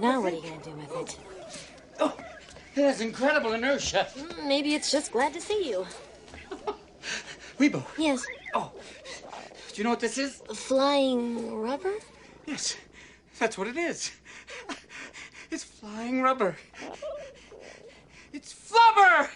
Now what are you going to do with it? Oh, it has incredible inertia. Maybe it's just glad to see you. Weebo. Yes. Oh, do you know what this is? Flying rubber? Yes, that's what it is. It's flying rubber. It's flubber!